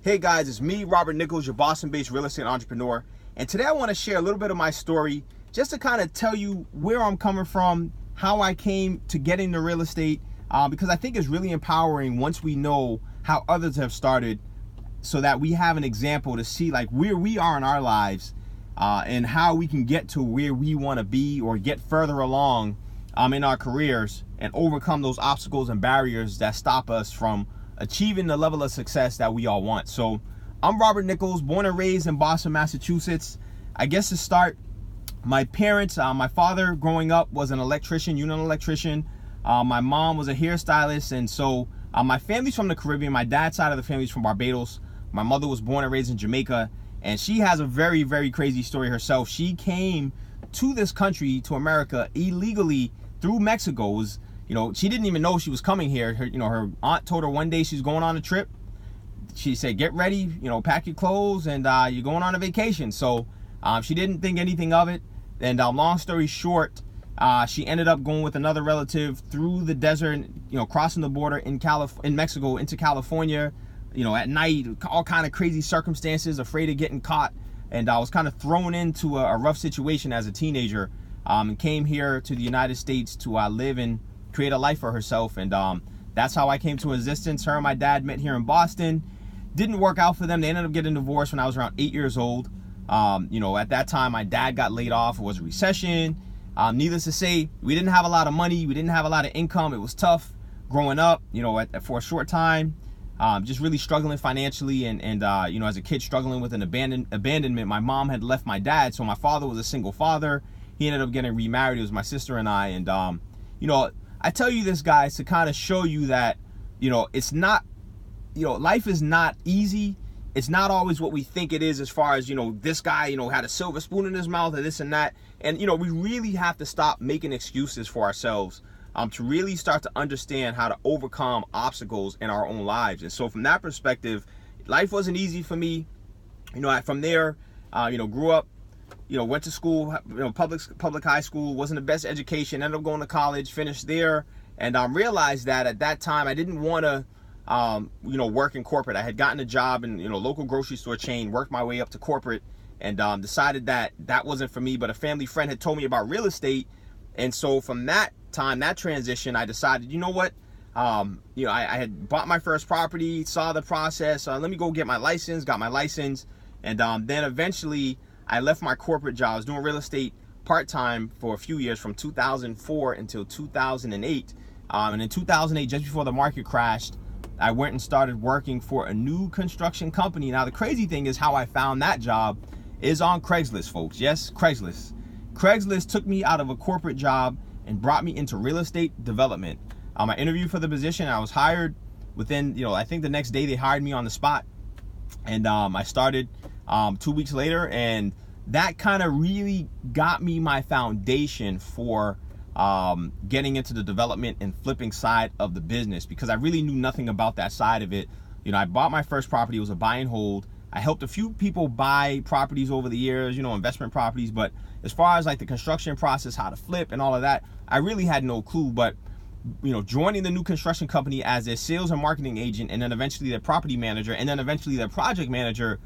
Hey guys, it's me, Robert Nichols, your Boston-based real estate entrepreneur. And today I want to share a little bit of my story just to kind of tell you where I'm coming from, how I came to get into real estate, because I think it's really empowering once we know how others have started so that we have an example to see like where we are in our lives and how we can get to where we want to be or get further along in our careers and overcome those obstacles and barriers that stop us from achieving the level of success that we all want. So I'm Robert Nichols, born and raised in Boston, Massachusetts. I guess to start, my parents, my father growing up was an electrician, unit electrician. My mom was a hairstylist. And so my family's from the Caribbean. My dad's side of the family's from Barbados. My mother was born and raised in Jamaica. And she has a very, very crazy story herself. She came to this country, to America, illegally through Mexico. She didn't even know she was coming here. Her aunt told her one day she's going on a trip. She said, get ready, pack your clothes, and you're going on a vacation. So she didn't think anything of it. And long story short, she ended up going with another relative through the desert, crossing the border in Mexico into California, at night, all kind of crazy circumstances, afraid of getting caught. And I was kind of thrown into a rough situation as a teenager, and came here to the United States to live and create a life for herself. And that's how I came to existence. Her and my dad met here in Boston. Didn't work out for them. They ended up getting divorced when I was around 8 years old. At that time, my dad got laid off. It was a recession. Needless to say, we didn't have a lot of money. We didn't have a lot of income. It was tough growing up, for a short time. Just really struggling financially. And as a kid, struggling with an abandonment. My mom had left my dad, so my father was a single father. He ended up getting remarried. It was my sister and I. And, I tell you this, guys, to kind of show you that, it's not, life is not easy. It's not always what we think it is as far as, this guy, had a silver spoon in his mouth or this and that. And, we really have to stop making excuses for ourselves to really start to understand how to overcome obstacles in our own lives. And so from that perspective, life wasn't easy for me. From there, grew up, went to school, public high school, wasn't the best education, ended up going to college, finished there, and realized that at that time I didn't want to, work in corporate. I had gotten a job in, local grocery store chain, worked my way up to corporate, and decided that wasn't for me. But a family friend had told me about real estate, and so from that time, that transition, I decided, I had bought my first property, saw the process. Let me go get my license, got my license, and then eventually I left my corporate job. I was doing real estate part-time for a few years from 2004 until 2008. And in 2008, just before the market crashed, I went and started working for a new construction company. Now, the crazy thing is how I found that job is on Craigslist, folks. Yes, Craigslist. Craigslist took me out of a corporate job and brought me into real estate development. I interviewed for the position. I was hired within, I think the next day they hired me on the spot. And I started 2 weeks later, and that kind of really got me my foundation for getting into the development and flipping side of the business, because I really knew nothing about that side of it. I bought my first property. It was a buy and hold. I helped a few people buy properties over the years, investment properties, but as far as like the construction process, how to flip and all of that, I really had no clue. But joining the new construction company as their sales and marketing agent, and then eventually their property manager, and then eventually their project manager,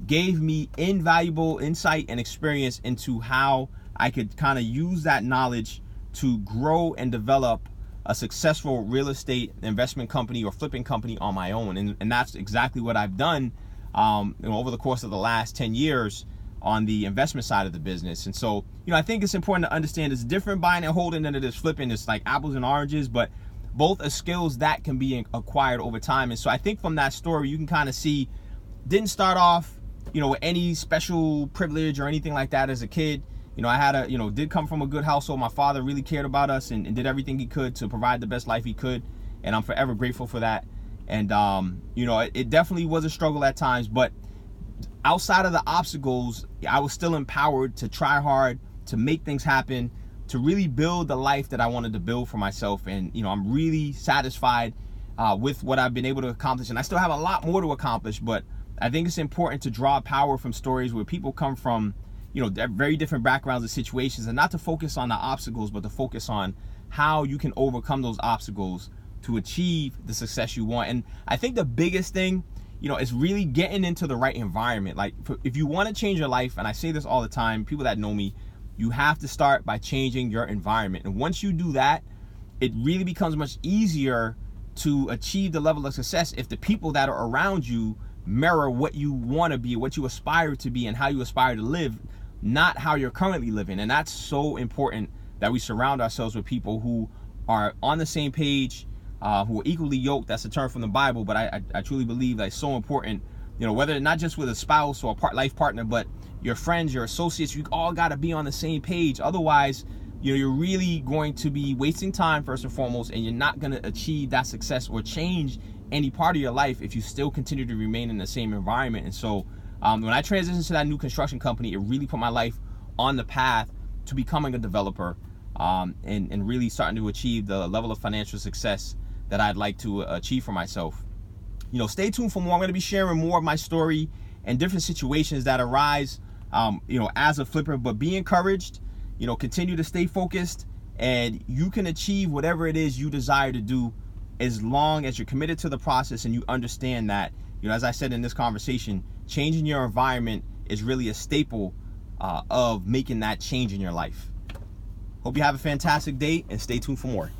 gave me invaluable insight and experience into how I could kind of use that knowledge to grow and develop a successful real estate investment company or flipping company on my own. And that's exactly what I've done over the course of the last 10 years on the investment side of the business. And so, I think it's important to understand it's different buying and holding than it is flipping. It's like apples and oranges, but both are skills that can be acquired over time. And so I think from that story, you can kind of see, didn't start off with any special privilege or anything like that as a kid. I had did come from a good household. My father really cared about us and did everything he could to provide the best life he could. And I'm forever grateful for that. And, it definitely was a struggle at times, but outside of the obstacles, I was still empowered to try hard, to make things happen, to really build the life that I wanted to build for myself. And, I'm really satisfied with what I've been able to accomplish. And I still have a lot more to accomplish, but I think it's important to draw power from stories where people come from, very different backgrounds and situations, and not to focus on the obstacles, but to focus on how you can overcome those obstacles to achieve the success you want. And I think the biggest thing it's really getting into the right environment. Like, if you want to change your life, and I say this all the time, people that know me, you have to start by changing your environment. And once you do that, it really becomes much easier to achieve the level of success if the people that are around you mirror what you want to be, what you aspire to be, and how you aspire to live, not how you're currently living. And that's so important, that we surround ourselves with people who are on the same page, who are equally yoked. That's a term from the Bible, but I truly believe that it's so important, whether not just with a spouse or a life partner, but your friends, your associates, you all got to be on the same page. Otherwise, you're really going to be wasting time, first and foremost, and you're not going to achieve that success or change any part of your life if you still continue to remain in the same environment. And so when I transitioned to that new construction company, it really put my life on the path to becoming a developer, and really starting to achieve the level of financial success that I'd like to achieve for myself. Stay tuned for more. I'm going to be sharing more of my story and different situations that arise, as a flipper. But be encouraged, continue to stay focused, and you can achieve whatever it is you desire to do as long as you're committed to the process and you understand that, as I said in this conversation, changing your environment is really a staple of making that change in your life. Hope you have a fantastic day, and stay tuned for more.